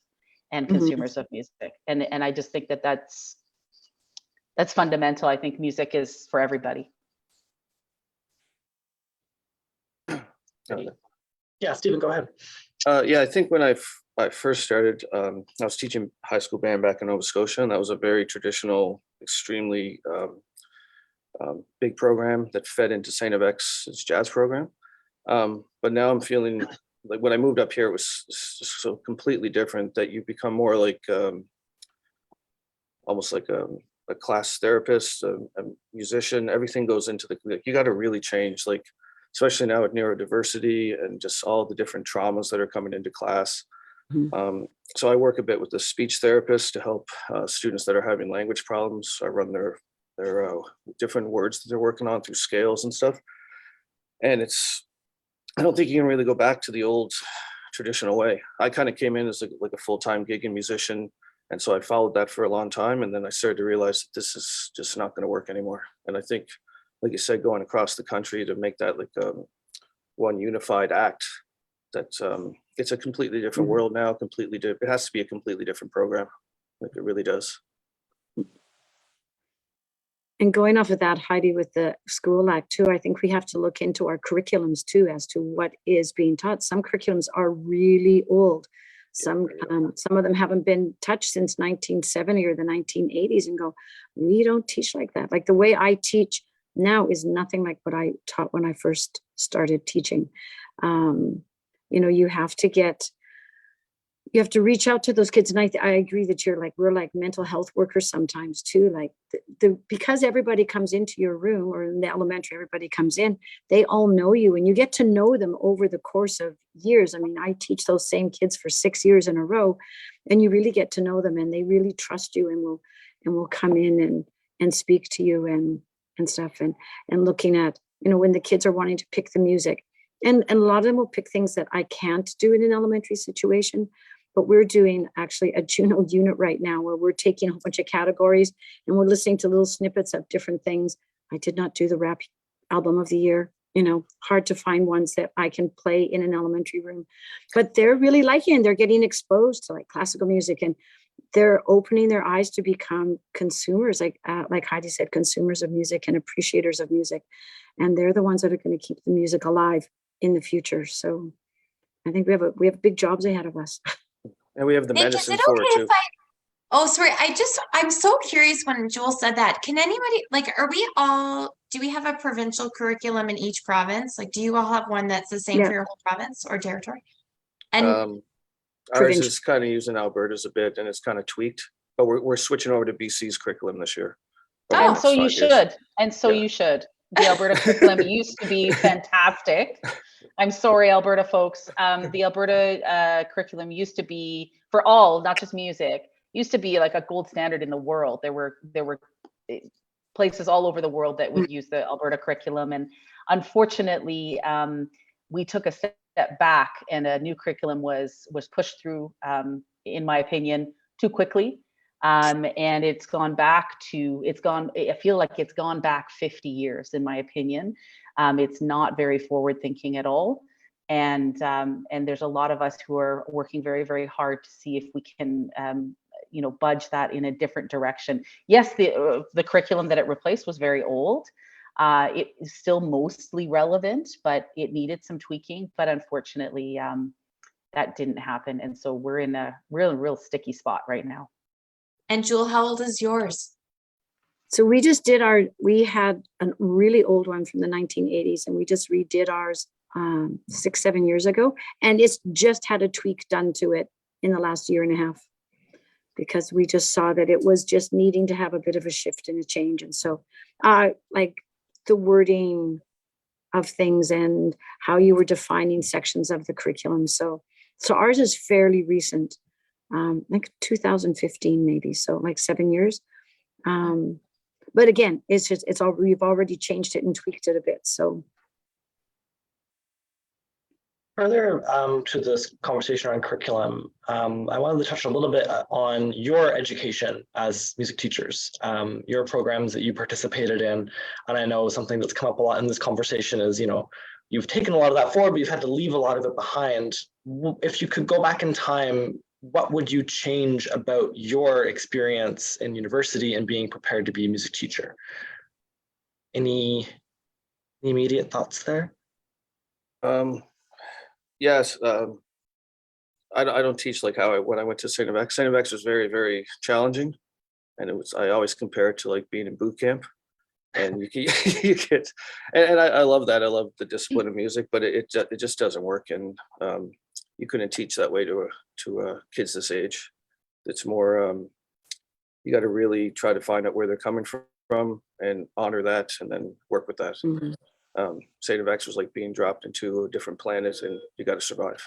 and consumers of music. And I just think that's fundamental. I think music is for everybody. Yeah, Stephen, go ahead. Yeah, I think when I first started, I was teaching high school band back in Nova Scotia, and that was a very traditional, extremely big program that fed into St. X' jazz program. But now I'm feeling like when I moved up here, it was so completely different, that you become more like almost like a class therapist, a musician. Everything goes into you got to really change, like, especially now with neurodiversity and just all the different traumas that are coming into class. So I work a bit with a speech therapist to help students that are having language problems. I run their different words that they're working on through scales and stuff. And I don't think you can really go back to the old traditional way. I kind of came in as like a full-time gig and musician. And so I followed that for a long time. And then I started to realize that this is just not going to work anymore. And I think, like you said, going across the country to make that like one unified act, that it's a completely different world now, completely different. It has to be a completely different program. Like it really does. And going off of that, Heidi, with the School Act too, I think we have to look into our curriculums too, as to what is being taught. Some curriculums are really old. Some of them haven't been touched since 1970 or the 1980s, and go, we don't teach like that. Like the way I teach now is nothing like what I taught when I first started teaching. You have to reach out to those kids. And I agree that we're like mental health workers sometimes too. Like because everybody comes into your room, or in the elementary, everybody comes in, they all know you, and you get to know them over the course of years. I mean, I teach those same kids for 6 years in a row, and you really get to know them, and they really trust you, and will come in and speak to you and stuff, and looking at, when the kids are wanting to pick the music. And a lot of them will pick things that I can't do in an elementary situation. But we're doing actually a Juno unit right now, where we're taking a whole bunch of categories and we're listening to little snippets of different things. I did not do the rap album of the year, hard to find ones that I can play in an elementary room, but they're really liking it, and they're getting exposed to like classical music, and they're opening their eyes to become consumers, like Heidi said, consumers of music and appreciators of music. And they're the ones that are going to keep the music alive in the future. So I think we have big jobs ahead of us. And we have the Nick, medicine for it too. Oh, sorry. I'm so curious when Joel said that. Can anybody, like, do we have a provincial curriculum in each province? Like, do you all have one that's the same for your whole province or territory? And Ours provincial. is kind of using Alberta's a bit, and it's kind of tweaked, but we're switching over to BC's curriculum this year. over the And next so you 5 years. should. And so Yeah. you should. The Alberta curriculum used to be fantastic. I'm sorry, Alberta folks. The Alberta curriculum used to be for all, not just music, used to be like a gold standard in the world. There were places all over the world that would use the Alberta curriculum, and unfortunately, we took a step back, and a new curriculum was pushed through, in my opinion, too quickly. And it's gone back to, I feel like it's gone back 50 years, in my opinion. It's not very forward thinking at all. And there's a lot of us who are working very, very hard to see if we can, budge that in a different direction. Yes, the curriculum that it replaced was very old. It is still mostly relevant, but it needed some tweaking. But unfortunately, that didn't happen. And so we're in a real sticky spot right now. And Jewel, how old is yours? So we had a really old one from the 1980s, and we just redid ours 6-7 years ago. And it's just had a tweak done to it in the last year and a half, because we just saw that it was just needing to have a bit of a shift and a change. And so like the wording of things and how you were defining sections of the curriculum. So ours is fairly recent. Like 2015 maybe, so like 7 years. But again, we've already changed it and tweaked it a bit. So Further to this conversation around curriculum, I wanted to touch a little bit on your education as music teachers, your programs that you participated in. And I know something that's come up a lot in this conversation is, you've taken a lot of that forward, but you've had to leave a lot of it behind. If you could go back in time, what would you change about your experience in university and being prepared to be a music teacher? Any immediate thoughts there? Yes, I don't teach like when I went to St. FX. St. FX was very, very challenging, and I always compare it to like being in boot camp, and you get, and I love that. I love the discipline of music, but it just doesn't work, and you couldn't teach that way to kids this age. It's more you got to really try to find out where they're coming from and honor that, and then work with that. mhm. St. FX was like being dropped into a different planet, and you got to survive.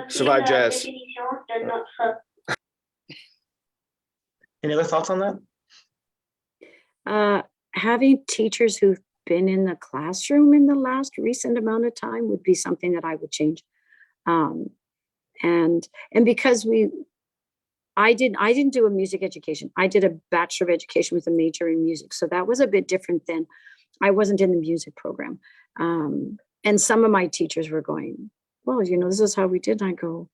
Survive jazz. Any other thoughts on that? Having teachers who've been in the classroom in the last recent amount of time would be something that I would change. And because I didn't do a music education. I did a Bachelor of Education with a major in music. So that was a bit different than, I wasn't in the music program. And some of my teachers were going, well, this is how we did. And I go,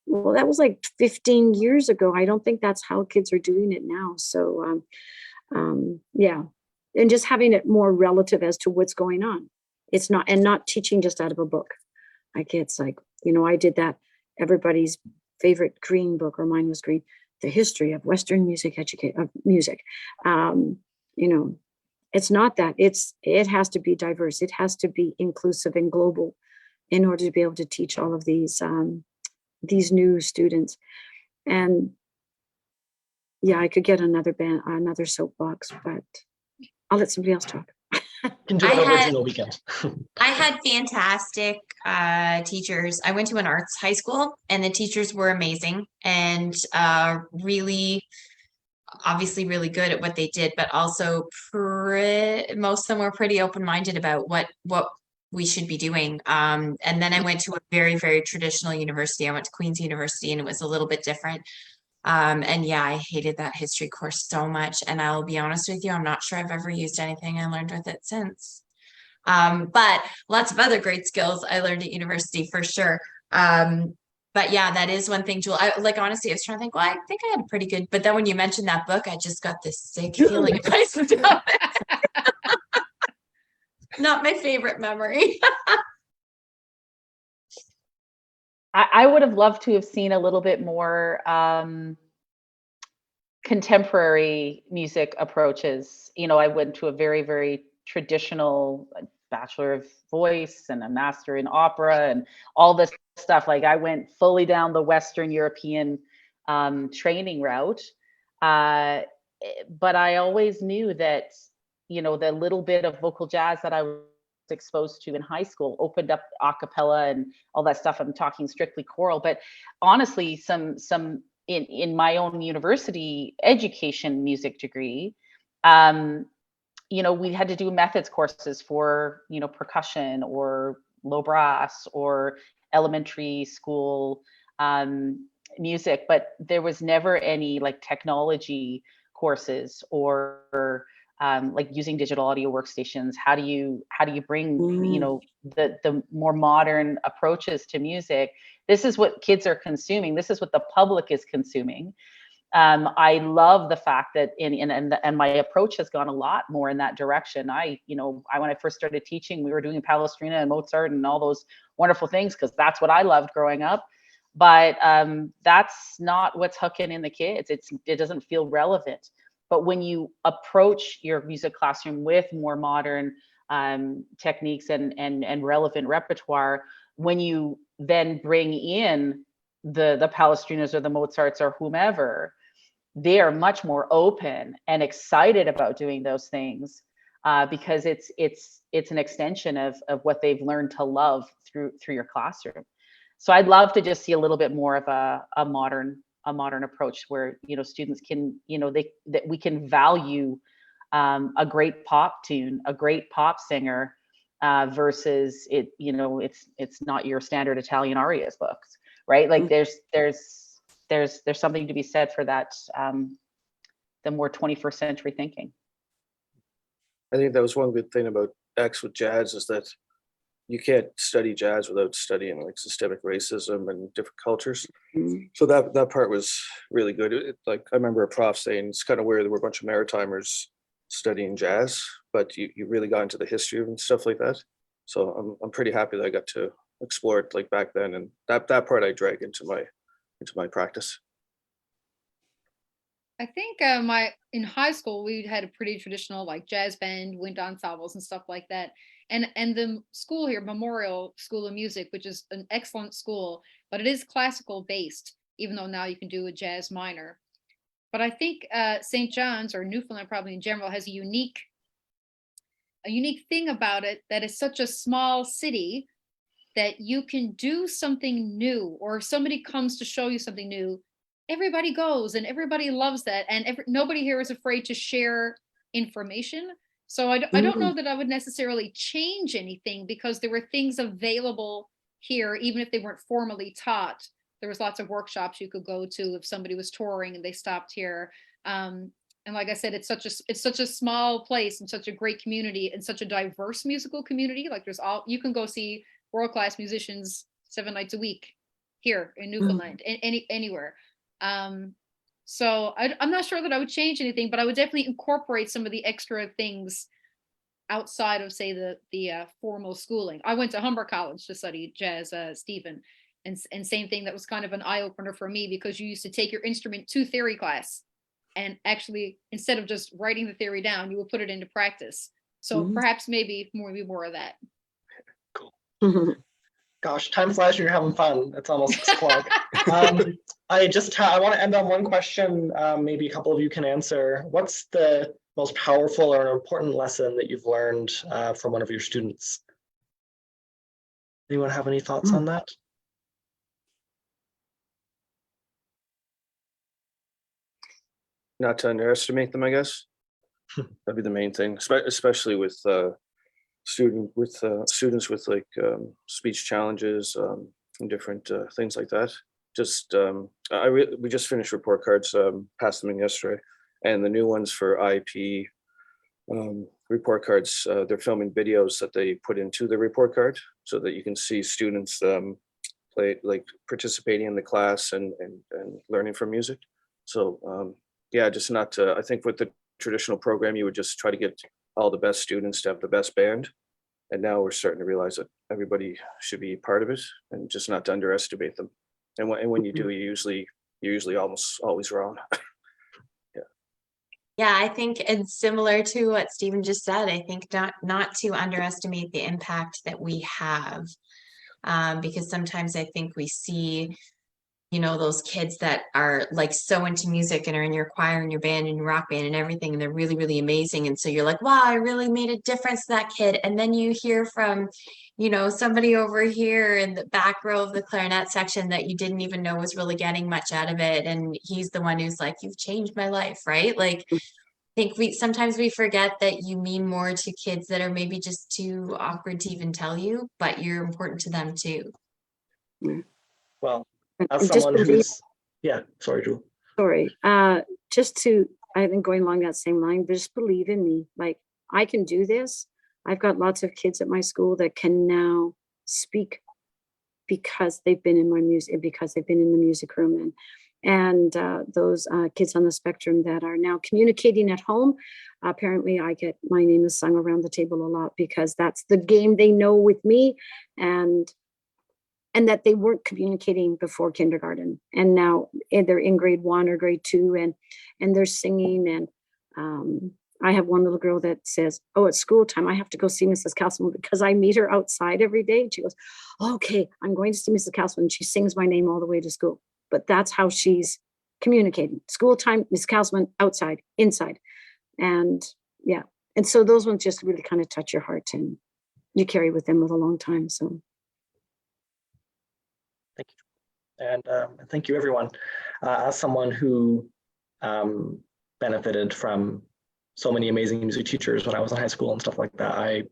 well, that was like 15 years ago. I don't think that's how kids are doing it now. So yeah. And just having it more relative as to what's going on. It's not teaching just out of a book. Like it's like, I did that, everybody's favorite green book, or mine was green, The History of Western Music Music. It's not that. It has to be diverse. It has to be inclusive and global in order to be able to teach all of these new students. And yeah, I could get another soapbox, but I'll let somebody else talk. Can do that original weekend. I had fantastic teachers. I went to an arts high school, and the teachers were amazing and obviously really good at what they did, but also most of them were pretty open-minded about what we should be doing. And then I went to a very, very traditional university. I went to Queen's University, and it was a little bit different. And yeah, I hated that history course so much. And I'll be honest with you, I'm not sure I've ever used anything I learned with it since. But lots of other great skills I learned at university for sure. But yeah, that is one thing, Jewel. Honestly, I was trying to think, well, I think I had a pretty good, but then when you mentioned that book, I just got this sick feeling of my stomach. Not my favorite memory. I would have loved to have seen a little bit more contemporary music approaches. I went to a very, very traditional Bachelor of Voice and a Master in Opera and all this stuff. Like I went fully down the Western European training route. But I always knew that, you know, the little bit of vocal jazz that I was exposed to in high school opened up a cappella and all that stuff. I'm talking strictly choral, but honestly, some in my own university education music degree, you know, we had to do methods courses for, you know, percussion or low brass or elementary school music, but there was never any like technology courses or like using digital audio workstations. How do you bring, you know, the more modern approaches to music? This is what kids are consuming. This is what the public is consuming. I love the fact that and my approach has gone a lot more in that direction. When I first started teaching, we were doing Palestrina and Mozart and all those wonderful things because that's what I loved growing up. But that's not what's hooking in the kids. It doesn't feel relevant. But when you approach your music classroom with more modern techniques and relevant repertoire, when you then bring in the Palestrinas or the Mozarts or whomever, they are much more open and excited about doing those things because it's an extension of what they've learned to love through your classroom. So I'd love to just see a little bit more of a modern approach where, you know, students can, you know, that we can value a great pop tune, a great pop singer versus it, you know, it's not your standard Italian arias books, right? Like there's something to be said for that, the more 21st century thinking. I think that was one good thing about X with jazz is that you can't study jazz without studying like systemic racism and different cultures. So that part was really good. Like I remember a prof saying it's kind of weird there were a bunch of Maritimers studying jazz, but you really got into the history and stuff like that. So I'm pretty happy that I got to explore it like back then, and that part I drag into my practice. I think in high school we had a pretty traditional like jazz band, wind ensembles and stuff like that. And the school here, Memorial School of Music, which is an excellent school, but it is classical based, even though now you can do a jazz minor. But I think St. John's or Newfoundland probably in general has a unique thing about it that is such a small city that you can do something new, or if somebody comes to show you something new, everybody goes and everybody loves that. And nobody here is afraid to share information. So I don't know that I would necessarily change anything because there were things available here, even if they weren't formally taught. There was lots of workshops you could go to if somebody was touring and they stopped here. And like I said, it's such a small place and such a great community and such a diverse musical community. Like you can go see world-class musicians 7 nights a week here in Newfoundland, anywhere. So I'm not sure that I would change anything, but I would definitely incorporate some of the extra things outside of, say, the formal schooling. I went to Humber College to study jazz, Stephen, and same thing. That was kind of an eye opener for me because you used to take your instrument to theory class, and actually instead of just writing the theory down, you would put it into practice. So perhaps maybe more of that. Cool. Gosh, time flies when you're having fun. It's almost 6 o'clock. I want to end on one question. Maybe a couple of you can answer. What's the most powerful or important lesson that you've learned from one of your students? Anyone have any thoughts on that? Not to underestimate them, I guess. That'd be the main thing, especially with students with like speech challenges and different things like that. Just we just finished report cards, passed them in yesterday, and the new ones for IP report cards, they're filming videos that they put into the report card so that you can see students participating in the class and learning from music. So yeah, just not to, I think with the traditional program, you would just try to get all the best students to have the best band. And now we're starting to realize that everybody should be part of it and just not to underestimate them. And when you do, you're usually almost always wrong. Yeah. Yeah, I think it's similar to what Stephen just said. I think not to underestimate the impact that we have. Because sometimes I think we see, you know, those kids that are like so into music and are in your choir and your band and your rock band and everything, and they're really, really amazing. And so you're like, wow, I really made a difference to that kid. And then you hear from, you know, somebody over here in the back row of the clarinet section that you didn't even know was really getting much out of it. And he's the one who's like, you've changed my life, right? Like, I think sometimes we forget that you mean more to kids that are maybe just too awkward to even tell you, but you're important to them too. Well, And as just someone believe, who's, yeah, sorry, Jewel. sorry, I've been going along that same line, but just believe in me. Like, I can do this. I've got lots of kids at my school that can now speak because they've been in my music, because they've been in the music room, and those kids on the spectrum that are now communicating at home. Apparently, I get my name is sung around the table a lot because that's the game they know with me, and that they weren't communicating before kindergarten, and now they're in grade 1 or grade 2, and they're singing. And I have one little girl that says, oh, it's school time, I have to go see Mrs. Castleman because I meet her outside every day. And she goes, okay, I'm going to see Mrs. Castleman. She sings my name all the way to school. But that's how she's communicating. School time, Mrs. Castleman, outside, inside. And yeah, and so those ones just really kind of touch your heart, and you carry with them with a long time. So Thank you. And thank you, everyone. As someone who benefited from so many amazing music teachers when I was in high school and stuff like that,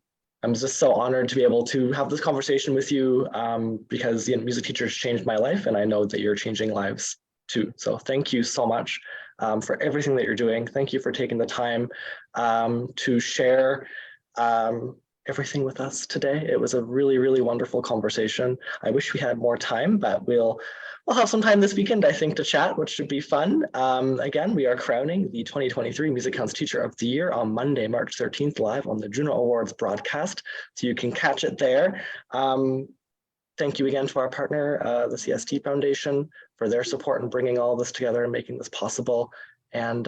I'm just so honored to be able to have this conversation with you because music teachers changed my life, and I know that you're changing lives too. So thank you so much for everything that you're doing. Thank you for taking the time to share everything with us today. It was a really, really wonderful conversation. I wish we had more time, but we'll have some time this weekend, I think, to chat, which should be fun. Again, we are crowning the 2023 MusiCounts Teacher of the Year on Monday, March 13th, live on the Juno Awards broadcast, so you can catch it there. Thank you again to our partner, the CST Foundation, for their support in bringing all this together and making this possible. And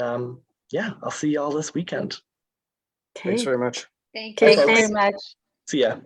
yeah, I'll see you all this weekend. okay. Thanks very much. Thank Okay, you. Thanks very thanks. much. See ya.